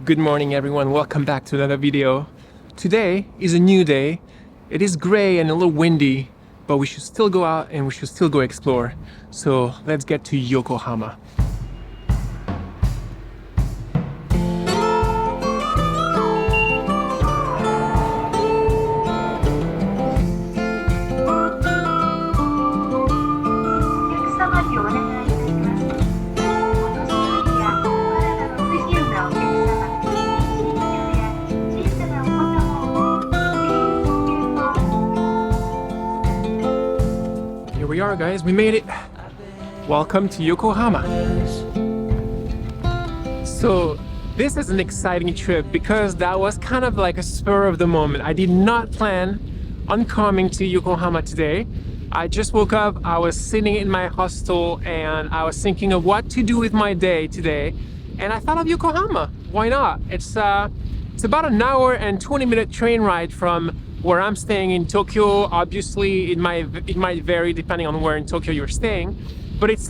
Good morning everyone, welcome back to another video. Today is a new day. It is gray and a little windy, but we should still go out and we should still go explore. So let's get to Yokohama. Here we are guys, we made it. Welcome to Yokohama. So this is an exciting trip because that was kind of like a spur of the moment. I did not plan on coming to Yokohama today. I just woke up, I was sitting in my hostel and I was thinking of what to do with my day today. And I thought of Yokohama, why not? It's about an hour and 20-minute train ride from where I'm staying in Tokyo. Obviously it might vary depending on where in Tokyo you're staying, but it's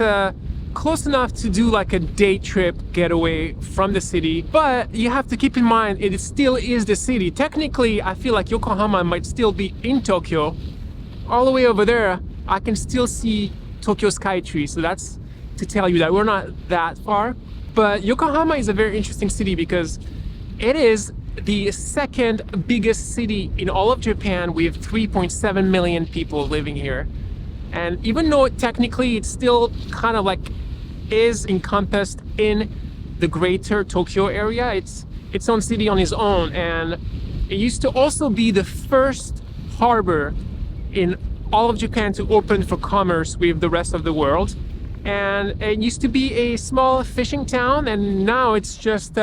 close enough to do like a day trip getaway from the city. But you have to keep in mind it still is the city. Technically I feel like Yokohama might still be in Tokyo. All the way over there I can still see Tokyo Skytree, so that's to tell you that we're not that far. But Yokohama is a very interesting city because it is the second biggest city in all of Japan. We have 3.7 million people living here. And even though technically it's still kind of like is encompassed in the greater Tokyo area, it's its own city on its own. And it used to also be the first harbor in all of Japan to open for commerce with the rest of the world. And it used to be a small fishing town, and now it's just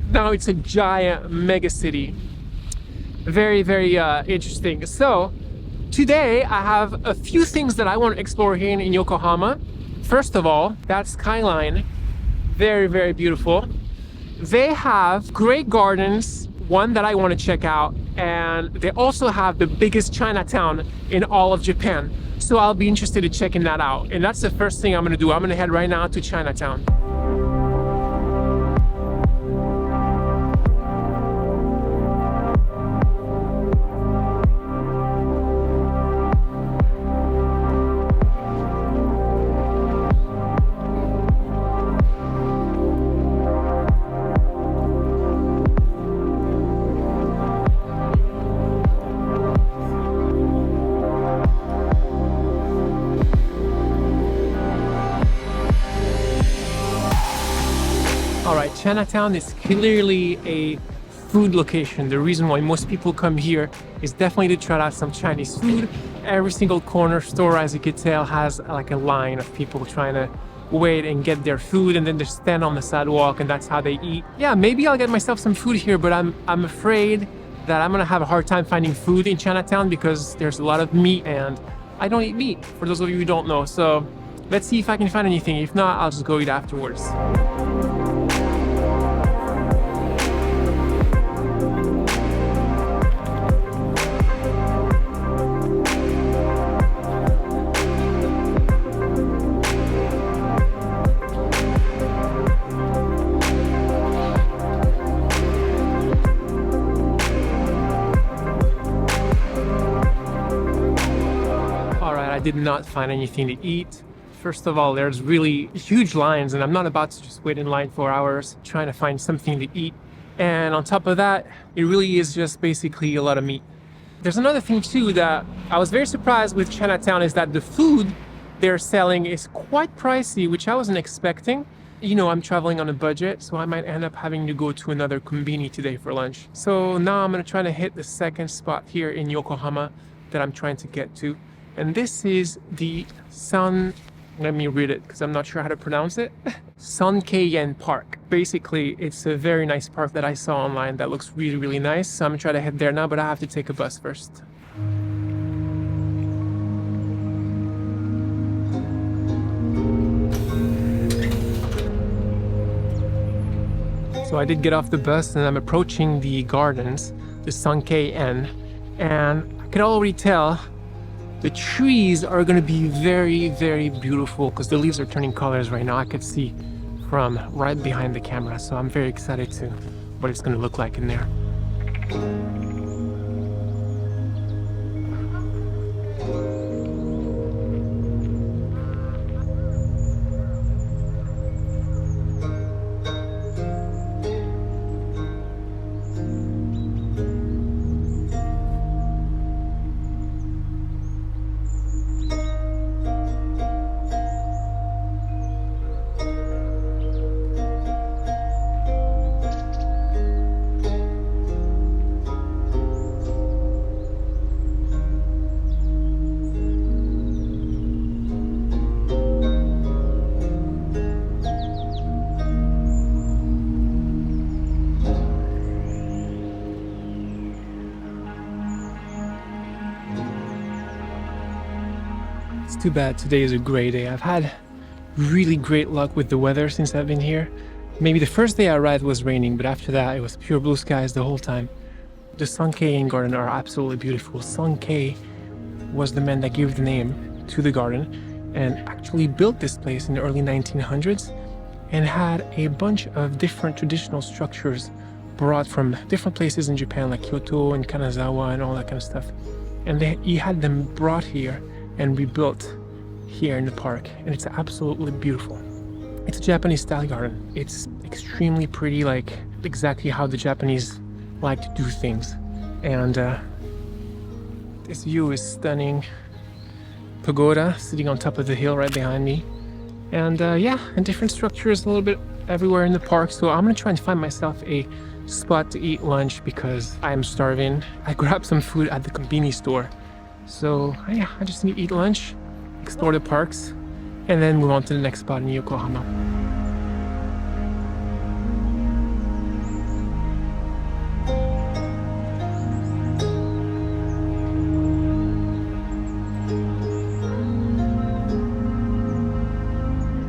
now it's a giant mega city. Very interesting. So today I have a few things that I want to explore here in Yokohama. First of all, that skyline, very beautiful. They have great gardens, one that I want to check out, and they also have the biggest Chinatown in all of Japan. So I'll be interested in checking that out. And that's the first thing I'm going to do. I'm going to head right now to Chinatown. Alright, Chinatown is clearly a food location. The reason why most people come here is definitely to try out some Chinese food. Every single corner store, as you can tell, has like a line of people trying to wait and get their food, and then they stand on the sidewalk and that's how they eat. Yeah, maybe I'll get myself some food here, but I'm afraid that I'm gonna have a hard time finding food in Chinatown because there's a lot of meat and I don't eat meat, for those of you who don't know. So let's see if I can find anything. If not, I'll just go eat afterwards. I did not find anything to eat. First of all, there's really huge lines and I'm not about to just wait in line for hours trying to find something to eat. And on top of that, it really is just basically a lot of meat. There's another thing too that I was very surprised with Chinatown is that the food they're selling is quite pricey, which I wasn't expecting. You know, I'm traveling on a budget, so I might end up having to go to another combini today for lunch. So now I'm gonna try to hit the second spot here in Yokohama that I'm trying to get to. And this is the let me read it because I'm not sure how to pronounce it. Sankei-en Park. Basically, it's a very nice park that I saw online that looks really nice. So I'm gonna try to head there now, but I have to take a bus first. So I did get off the bus and I'm approaching the gardens, the Sunken, and I could already tell the trees are going to be very beautiful because the leaves are turning colors right now. I could see from right behind the camera, so I'm very excited to what it's going to look like in there. It's too bad today is a gray day. I've had really great luck with the weather since I've been here. Maybe the first day I arrived was raining, but after that it was pure blue skies the whole time. The Sankei-en garden are absolutely beautiful. Sankei was the man that gave the name to the garden and actually built this place in the early 1900s and had a bunch of different traditional structures brought from different places in Japan like Kyoto and Kanazawa and all that kind of stuff. And he had them brought here and rebuilt here in the park, and it's absolutely beautiful. It's a Japanese style garden. It's extremely pretty, like exactly how the Japanese like to do things. And this view is stunning. Pagoda sitting on top of the hill right behind me. And yeah, and different structures a little bit everywhere in the park. So I'm gonna try and find myself a spot to eat lunch because I'm starving. I grabbed some food at the convenience store. So yeah, I just need to eat lunch, explore the parks, and then move on to the next spot in Yokohama.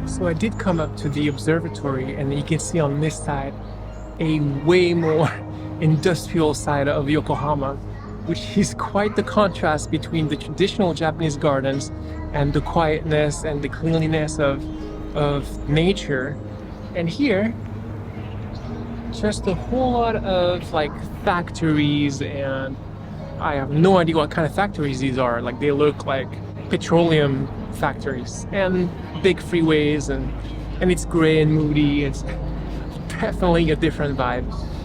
So I did come up to the observatory, and you can see on this side a way more industrial side of Yokohama, which is quite the contrast between the traditional Japanese gardens and the quietness and the cleanliness of nature. And here, just a whole lot of like factories, and I have no idea what kind of factories these are. Like they look like petroleum factories and big freeways, and it's gray and moody. It's definitely a different vibe.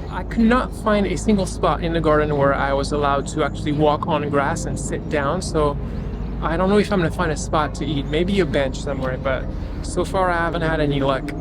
I could not find a single spot in the garden where I was allowed to actually walk on grass and sit down, so I don't know if I'm gonna find a spot to eat. Maybe a bench somewhere, but so far I haven't had any luck.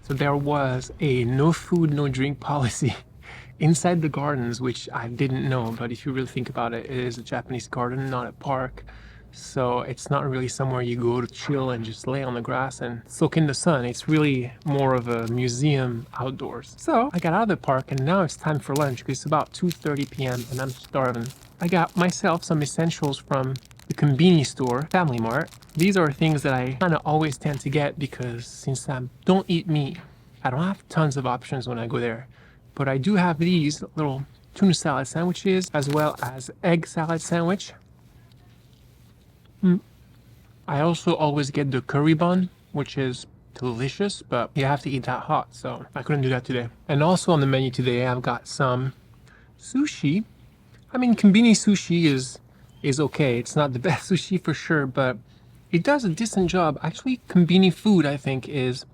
So there was a no food, no drink policy inside the gardens, which I didn't know, but if you really think about it, it is a Japanese garden, not a park. So it's not really somewhere you go to chill and just lay on the grass and soak in the sun. It's really more of a museum outdoors. So I got out of the park and now it's time for lunch because it's about 2:30 p.m. and I'm starving. I got myself some essentials from the convenience store, Family Mart. These are things that I kind of always tend to get because since I don't eat meat, I don't have tons of options when I go there. But I do have these little tuna salad sandwiches as well as egg salad sandwich. I also always get the curry bun, which is delicious, but you have to eat that hot, so I couldn't do that today. And also on the menu today, I've got some sushi. I mean, convenience sushi is okay. It's not the best sushi for sure, but it does a decent job. Actually, convenient food, I think, is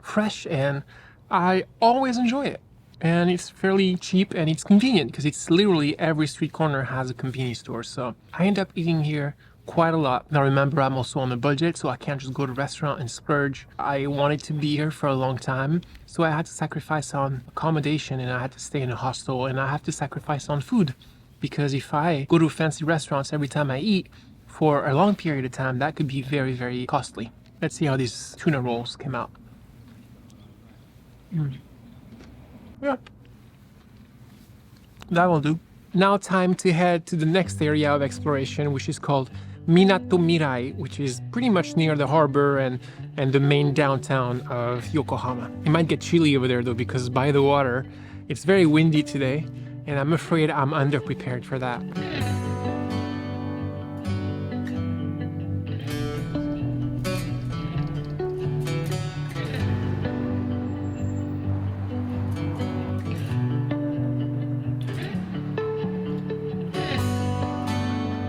fresh and I always enjoy it. and it's fairly cheap and it's convenient because it's literally every street corner has a convenience store. So I end up eating here quite a lot. Now remember, I'm also on a budget, so I can't just go to a restaurant and splurge. I wanted to be here for a long time, so I had to sacrifice on accommodation, and I had to stay in a hostel, and I have to sacrifice on food, because if I go to fancy restaurants every time I eat for a long period of time, that could be very, very costly. Let's see how these tuna rolls came out. Yeah, that will do. Now time to head to the next area of exploration, which is called Minato Mirai, which is pretty much near the harbor and the main downtown of Yokohama. It might get chilly over there though, because by the water, it's very windy today, and I'm afraid I'm underprepared for that.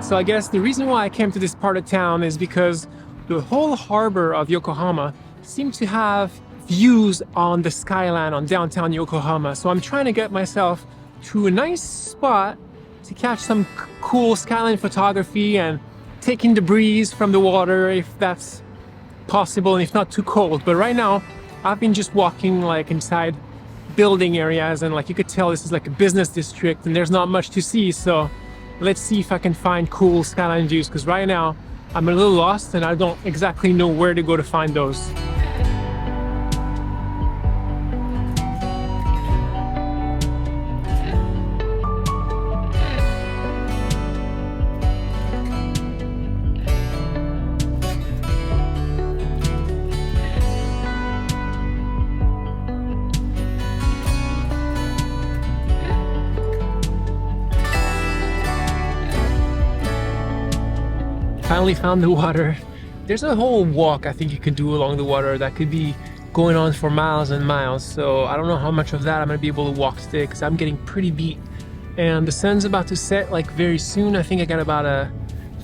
So I guess the reason why I came to this part of town is because the whole harbor of Yokohama seems to have views on the skyline on downtown Yokohama. So I'm trying to get myself to a nice spot to catch some cool skyline photography and taking the breeze from the water if that's possible and if not too cold. But right now I've been just walking like inside building areas, and like you could tell this is like a business district and there's not much to see. So let's see if I can find cool skyline views, because right now I'm a little lost and I don't exactly know where to go to find those. Finally found the water. There's a whole walk I think you can do along the water that could be going on for miles and miles. So I don't know how much of that I'm gonna be able to walk today, because I'm getting pretty beat. And the sun's about to set like very soon. I think I got about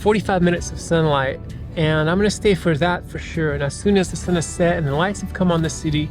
45 minutes of sunlight, and I'm gonna stay for that for sure. And as soon as the sun is set and the lights have come on the city,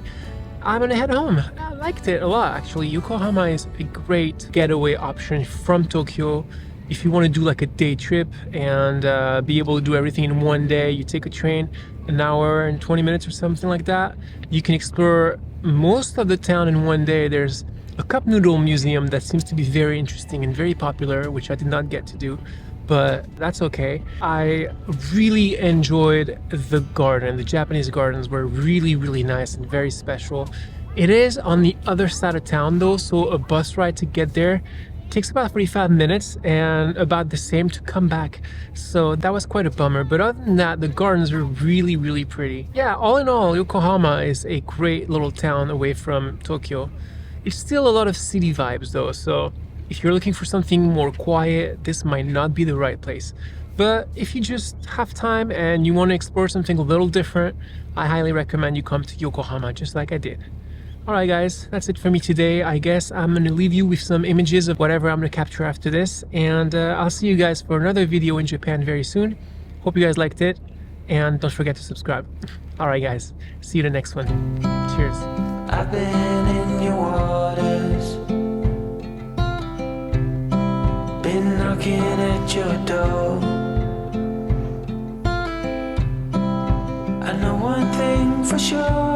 I'm gonna head home. I liked it a lot actually. Yokohama is a great getaway option from Tokyo. If you want to do like a day trip and be able to do everything in one day, you take a train, an hour and 20 minutes or something like that. You can explore most of the town in one day. There's a cup noodle museum that seems to be very interesting and very popular, which I did not get to do, but that's okay. I really enjoyed the garden. The Japanese gardens were really, really nice and very special. It is on the other side of town though, so a bus ride to get there takes about 45 minutes and about the same to come back. So that was quite a bummer. But other than that, the gardens were really, really pretty. Yeah, all in all, Yokohama is a great little town away from Tokyo. It's still a lot of city vibes though. So if you're looking for something more quiet, this might not be the right place. But if you just have time and you want to explore something a little different, I highly recommend you come to Yokohama just like I did. Alright guys, that's it for me today. I guess I'm going to leave you with some images of whatever I'm going to capture after this. And I'll see you guys for another video in Japan very soon. Hope you guys liked it. And don't forget to subscribe. Alright guys, see you in the next one. Cheers. I've been in your waters, been knocking at your door. I know one thing for sure.